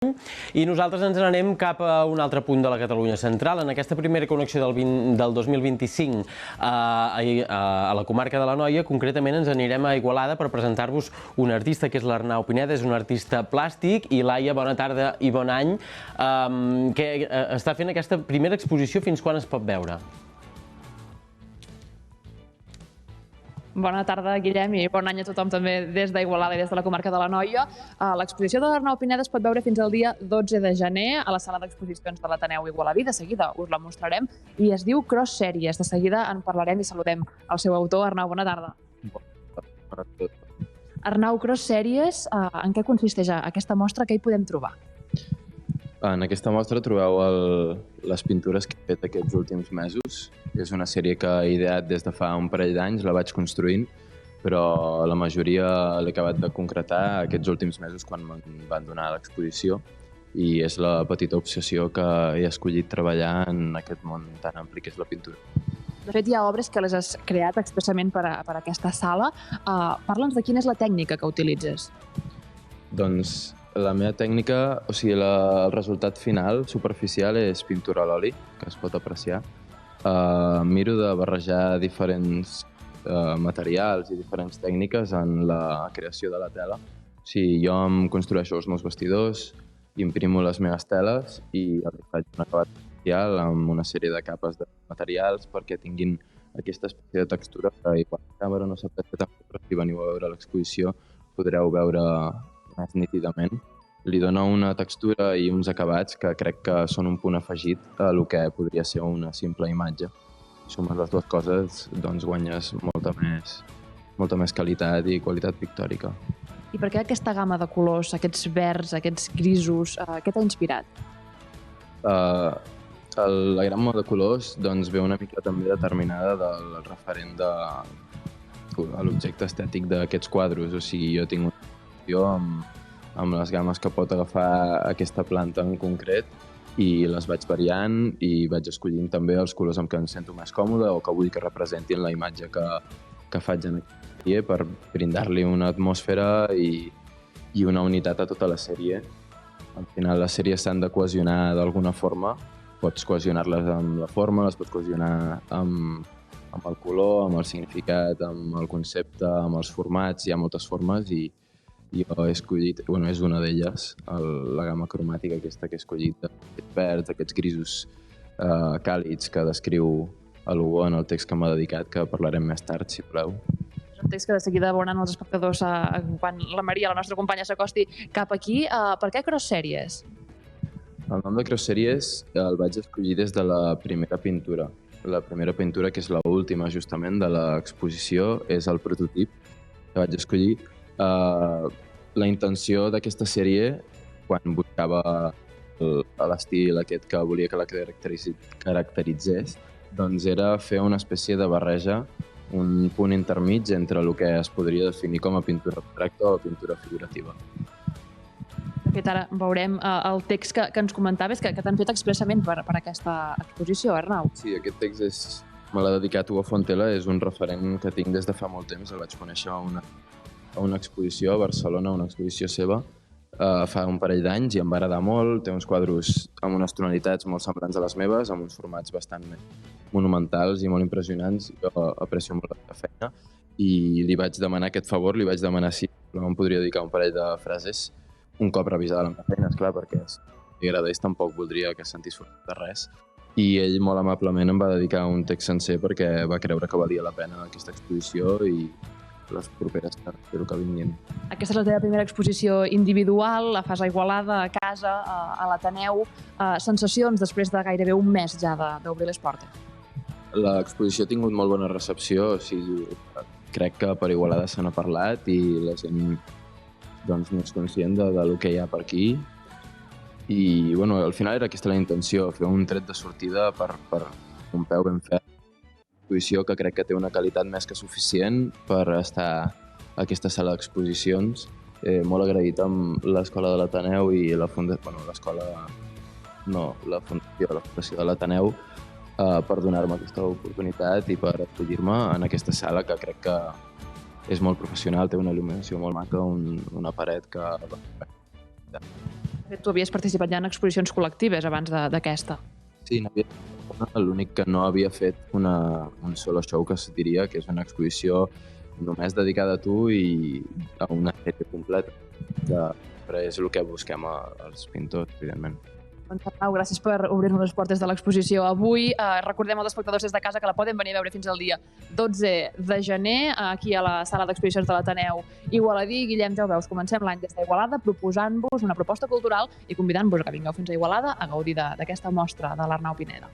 I nosaltres ens n'anem cap a un altre punt de la Catalunya central. En aquesta primera connexió del 2025 a la comarca de l'Anoia, concretament ens anirem a Igualada per presentar-vos un artista que és l'Arnau Pineda, és un artista plàstic. I Laia, bona tarda i bon any. Que està fent aquesta primera exposició, fins quan es pot veure? Bona tarda, Guillem, i bon any a tothom també des d'Igualada i des de la comarca de l'Anoia. L'exposició de l'Arnau Pineda es pot veure fins al dia 12 de gener a la sala d'exposicions de l'Ateneu Igualadí. De seguida us la mostrarem i es diu Cross Series. De seguida en parlarem i saludem el seu autor. Arnau, bona tarda. Arnau, Cross Series, en què consisteix aquesta mostra? Què hi podem trobar? En aquesta mostra trobeu les pintures que he fet aquests últims mesos. És una sèrie que he ideat des de fa un parell d'anys, la vaig construint, però la majoria l'he acabat de concretar aquests últims mesos quan me'n van donar l'exposició, i és la petita obsessió que he escollit treballar en aquest món tan ampli que és la pintura. De fet, hi ha obres que les has creat expressament per a aquesta sala. Parla'ns de quina és la tècnica que utilitzes. Doncs la meva tècnica, o sigui, el resultat final superficial és pintura a l'oli, que es pot apreciar. Miro de barrejar diferents materials i diferents tècniques en la creació de la tela. O sigui, jo em construeixo els meus vestidors, imprimo les meves teles i els faig un acabat especial amb una sèrie de capes de materials perquè tinguin aquesta espècie de textura que igual la càmera no s'aprecia tant, però si veniu a veure l'exposició podreu veure més nítidament. Li dona una textura i uns acabats que crec que són un punt afegit a el que podria ser una simple imatge. Si sumes les dues coses, doncs guanyes molta més qualitat i qualitat pictòrica. I per què aquesta gamma de colors, aquests verds, aquests grisos, què t'ha inspirat? La gamma de colors doncs, ve una mica també determinada del referent de l'objecte estètic d'aquests quadros. O sigui, jo tinc una relació amb les gammes que pot agafar aquesta planta en concret i les vaig variant i vaig escollint també els colors amb què em sento més còmode o que vull que representin la imatge que faig en aquesta sèrie per brindar-li una atmosfera i una unitat a tota la sèrie. Al final les sèries s'han de cohesionar d'alguna forma. Pots cohesionar-les amb la forma, les pots cohesionar amb el color, amb el significat, amb el concepte, amb els formats. Hi ha moltes formes i jo he escollit, és una d'elles, la gamma cromàtica aquesta que he escollit, aquests verds, aquests grisos càlids que descriu a l'Hugo en el text que m'ha dedicat, que parlarem més tard, si voleu. És un text que de seguida veuran els espectadors quan la Maria, la nostra companya, s'acosti cap aquí. Per què Cross Series? El nom de Cross Series el vaig escollir des de la primera pintura. La primera pintura, que és l'última justament de l'exposició, és el prototip que vaig escollir. La intenció d'aquesta sèrie, quan buscava l'estil aquest que volia que la caracteritzés, doncs era fer una espècie de barreja, un punt intermig entre el que es podria definir com a pintura abstracta o pintura figurativa. De fet, ara veurem el text que ens comentaves, que t'han fet expressament per aquesta exposició, Arnau. Sí, aquest text me l'ha dedicat Hugo Fontela, és un referent que tinc des de fa molt temps. El vaig conèixer a una exposició a Barcelona, una exposició seva, fa un parell d'anys i em va agradar molt. Té uns quadros amb unes tonalitats molt semblants a les meves, amb uns formats bastant monumentals i molt impressionants. Jo aprecio molt la seva feina i li vaig demanar aquest favor, li vaig demanar si em podria dedicar un parell de frases un cop revisada la meva feina, esclar, perquè si li agradés tampoc voldria que es sentís fort de res. I ell molt amablement em va dedicar un text sencer perquè va creure que valia la pena aquesta exposició i les properes que espero que vinguin. Aquesta és la teva primera exposició individual, la fas a Igualada, a casa, a l'Ateneu. Sensacions després de gairebé un mes ja d'obrir les portes? L'exposició ha tingut molt bona recepció, o sigui, crec que per Igualada se n'ha parlat i la gent doncs, no és conscient del que hi ha per aquí. I al final era aquesta la intenció, fer un tret de sortida per un peu ben fet. Exposició que crec que té una qualitat més que suficient per estar a aquesta sala d'exposicions. Molt agraït amb l'Escola de l'Ateneu i la Fundació de l'Ateneu per donar-me aquesta oportunitat i per acollir-me en aquesta sala que crec que és molt professional, té una il·luminació molt maca, una paret que... Tu havies participat ja en exposicions col·lectives abans d'aquesta. Sí, n'havia l'únic que no havia fet un solo show, que es diria, que és una exposició només dedicada a tu i a una sèrie completa. Però és el que busquem als pintors, evidentment. Doncs Arnau, gràcies per obrir-nos les portes de l'exposició avui. Recordem als espectadors des de casa que la poden venir a veure fins al dia 12 de gener aquí a la sala d'exposicions de l'Ateneu Igualadí. Guillem, ja ho veus, comencem l'any des d'Igualada proposant-vos una proposta cultural i convidant-vos a que vingueu fins a Igualada a gaudir d'aquesta mostra de l'Arnau Pineda.